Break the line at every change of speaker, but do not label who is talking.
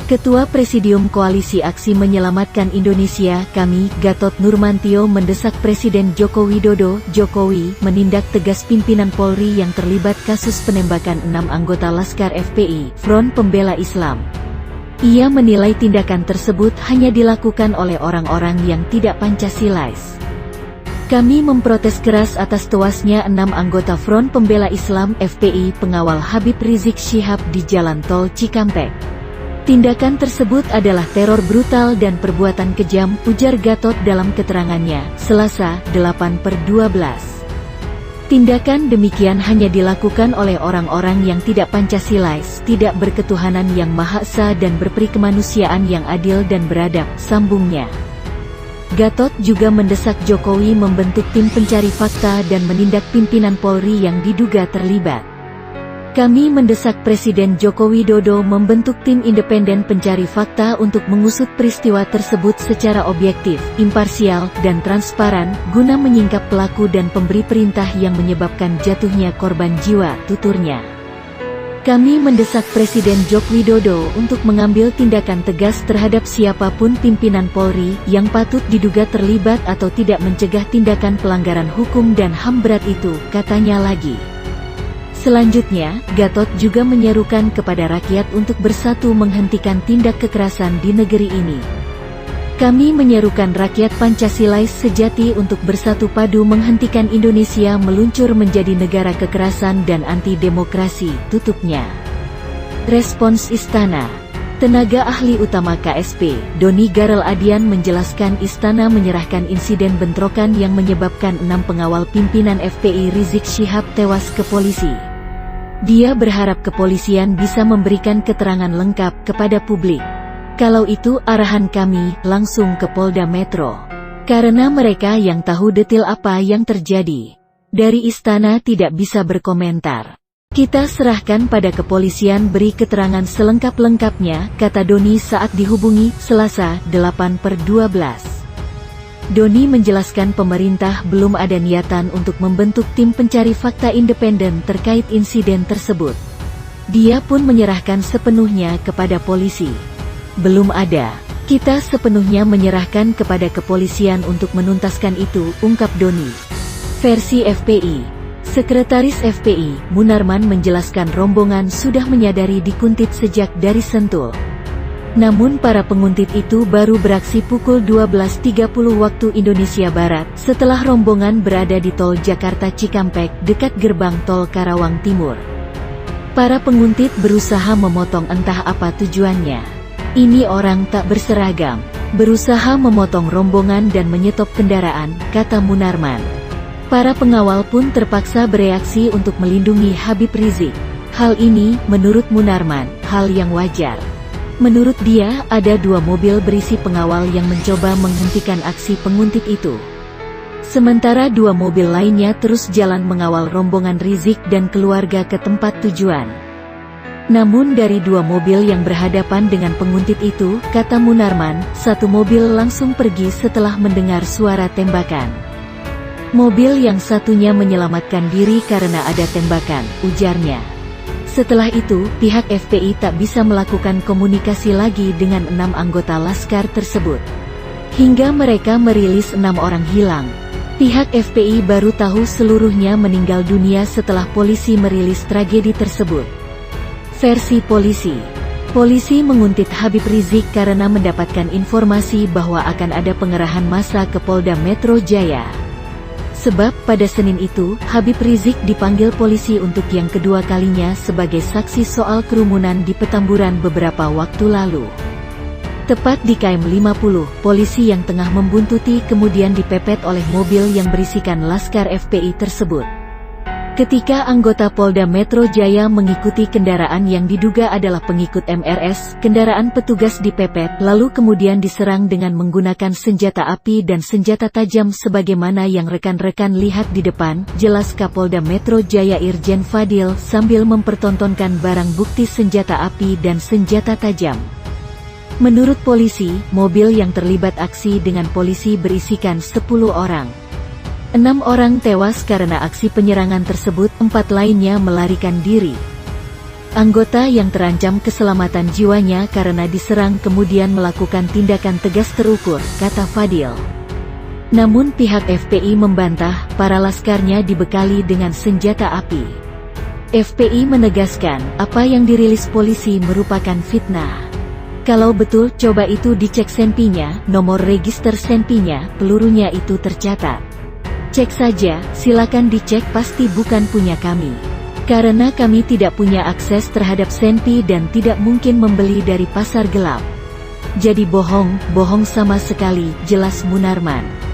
Ketua Presidium Koalisi Aksi Menyelamatkan Indonesia, kami, Gatot Nurmantio mendesak Presiden Joko Widodo, Jokowi, menindak tegas pimpinan Polri yang terlibat kasus penembakan 6 anggota Laskar FPI, Front Pembela Islam. Ia menilai tindakan tersebut hanya dilakukan oleh orang-orang yang tidak Pancasilais. Kami memprotes keras atas tewasnya 6 anggota Front Pembela Islam FPI pengawal Habib Rizik Syihab di Jalan Tol Cikampek. Tindakan tersebut adalah teror brutal dan perbuatan kejam, ujar Gatot dalam keterangannya, Selasa, 8/12. Tindakan demikian hanya dilakukan oleh orang-orang yang tidak Pancasilais, tidak berketuhanan yang Maha Esa dan berperi kemanusiaan yang adil dan beradab, sambungnya. Gatot juga mendesak Jokowi membentuk tim pencari fakta dan menindak pimpinan Polri yang diduga terlibat. Kami mendesak Presiden Joko Widodo membentuk tim independen pencari fakta untuk mengusut peristiwa tersebut secara objektif, imparsial, dan transparan, guna menyingkap pelaku dan pemberi perintah yang menyebabkan jatuhnya korban jiwa, tuturnya. Kami mendesak Presiden Joko Widodo untuk mengambil tindakan tegas terhadap siapapun pimpinan Polri yang patut diduga terlibat atau tidak mencegah tindakan pelanggaran hukum dan HAM berat itu, katanya lagi. Selanjutnya, Gatot juga menyerukan kepada rakyat untuk bersatu menghentikan tindak kekerasan di negeri ini. Kami menyerukan rakyat Pancasilais sejati untuk bersatu padu menghentikan Indonesia meluncur menjadi negara kekerasan dan anti-demokrasi, tutupnya. Respons Istana. Tenaga ahli utama KSP, Doni Garel Adian menjelaskan Istana menyerahkan insiden bentrokan yang menyebabkan 6 pengawal pimpinan FPI Rizik Syihab tewas ke polisi. Dia berharap kepolisian bisa memberikan keterangan lengkap kepada publik. Kalau itu arahan kami, langsung ke Polda Metro. Karena mereka yang tahu detail apa yang terjadi. Dari Istana tidak bisa berkomentar. Kita serahkan pada kepolisian beri keterangan selengkap-lengkapnya, kata Doni saat dihubungi, Selasa, 8/12. Doni menjelaskan pemerintah belum ada niatan untuk membentuk tim pencari fakta independen terkait insiden tersebut. Dia pun menyerahkan sepenuhnya kepada polisi. Belum ada. Kita sepenuhnya menyerahkan kepada kepolisian untuk menuntaskan itu, ungkap Doni. Versi FPI. Sekretaris FPI, Munarman menjelaskan rombongan sudah menyadari dikuntit sejak dari Sentul. Namun para penguntit itu baru beraksi pukul 12.30 waktu Indonesia Barat, setelah rombongan berada di Tol Jakarta Cikampek, dekat gerbang Tol Karawang Timur. Para penguntit berusaha memotong entah apa tujuannya. Ini orang tak berseragam. Berusaha memotong rombongan dan menyetop kendaraan, kata Munarman. Para pengawal pun terpaksa bereaksi untuk melindungi Habib Rizik. Hal ini, menurut Munarman, hal yang wajar. Menurut dia, ada 2 mobil berisi pengawal yang mencoba menghentikan aksi penguntit itu. Sementara 2 mobil lainnya terus jalan mengawal rombongan Rizik dan keluarga ke tempat tujuan. Namun dari 2 mobil yang berhadapan dengan penguntit itu, kata Munarman, 1 mobil langsung pergi setelah mendengar suara tembakan. Mobil yang satunya menyelamatkan diri karena ada tembakan, ujarnya. Setelah itu, pihak FPI tak bisa melakukan komunikasi lagi dengan 6 anggota Laskar tersebut. Hingga mereka merilis 6 orang hilang. Pihak FPI baru tahu seluruhnya meninggal dunia setelah polisi merilis tragedi tersebut. Versi polisi. Polisi menguntit Habib Rizik karena mendapatkan informasi bahwa akan ada pengerahan massa ke Polda Metro Jaya. Sebab pada Senin itu, Habib Rizik dipanggil polisi untuk yang kedua kalinya sebagai saksi soal kerumunan di Petamburan beberapa waktu lalu. Tepat di KM 50, polisi yang tengah membuntuti kemudian dipepet oleh mobil yang berisikan Laskar FPI tersebut. Ketika anggota Polda Metro Jaya mengikuti kendaraan yang diduga adalah pengikut MRS, kendaraan petugas dipepet, lalu kemudian diserang dengan menggunakan senjata api dan senjata tajam sebagaimana yang rekan-rekan lihat di depan, jelas Kapolda Metro Jaya Irjen Fadil sambil mempertontonkan barang bukti senjata api dan senjata tajam. Menurut polisi, mobil yang terlibat aksi dengan polisi berisikan 10 orang. 6 orang tewas karena aksi penyerangan tersebut, 4 lainnya melarikan diri. Anggota yang terancam keselamatan jiwanya karena diserang kemudian melakukan tindakan tegas terukur, kata Fadil. Namun pihak FPI membantah, para laskarnya dibekali dengan senjata api. FPI menegaskan, apa yang dirilis polisi merupakan fitnah. Kalau betul, coba itu dicek senpinya, nomor register senpinya, pelurunya itu tercatat. Cek saja, silakan dicek, pasti bukan punya kami. Karena kami tidak punya akses terhadap senpi dan tidak mungkin membeli dari pasar gelap. Jadi bohong sama sekali, jelas Munarman.